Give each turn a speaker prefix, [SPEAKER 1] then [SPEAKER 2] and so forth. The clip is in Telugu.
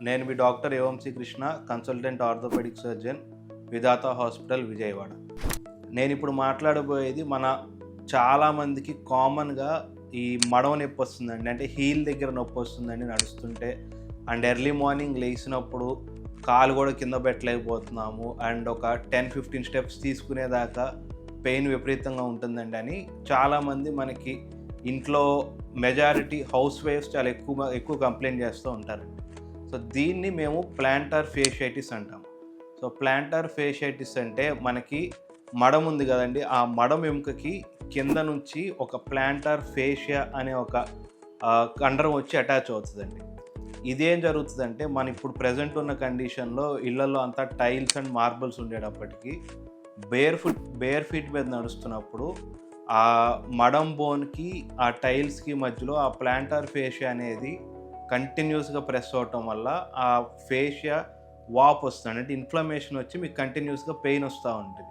[SPEAKER 1] నేను మీ doctor A Vamsi Krishna, consultant orthopedic surgeon, Vidhata hospital, Vijayawada. నేను ఇప్పుడు మాట్లాడబోయేది చాలామందికి కామన్గా ఈ మడమ నొప్పి వస్తుందండి. అంటే హీల్ దగ్గర నొప్పి వస్తుందండి నడుస్తుంటే. అండ్ ఎర్లీ మార్నింగ్ లేచినప్పుడు కాలు కూడా కింద పెట్టలేకపోతున్నాము. అండ్ ఒక 10-15 స్టెప్స్ తీసుకునేదాకా పెయిన్ విపరీతంగా ఉంటుందండి అని చాలామంది మనకి ఇంట్లో మెజారిటీ హౌస్ వైఫ్స్ చాలా ఎక్కువ కంప్లైంట్ చేస్తూ ఉంటారండి. సో దీన్ని మేము ప్లాంటార్ ఫేషియైటిస్ అంటాం. సో ప్లాంటార్ ఫేషియైటిస్ అంటే మనకి మడం ఉంది కదండి, ఆ మడం ఎముకకి కింద నుంచి ఒక ప్లాంటార్ ఫేషియా అనే ఒక కండరం వచ్చి అటాచ్ అవుతుందండి. ఇదేం జరుగుతుందంటే మన ఇప్పుడు ప్రెజెంట్ ఉన్న కండిషన్లో ఇళ్లలో అంతా టైల్స్ అండ్ మార్బుల్స్ ఉండేటప్పటికీ బేర్ ఫీట్ మీద నడుస్తున్నప్పుడు ఆ మడం బోన్కి ఆ టైల్స్కి మధ్యలో ఆ ప్లాంటార్ ఫేషియా అనేది కంటిన్యూస్గా ప్రెస్ అవటం వల్ల ఆ ఫేషియా వాపు వస్తుంది. అంటే ఇన్ఫ్లమేషన్ వచ్చి మీకు కంటిన్యూస్గా పెయిన్ వస్తూ ఉంటుంది.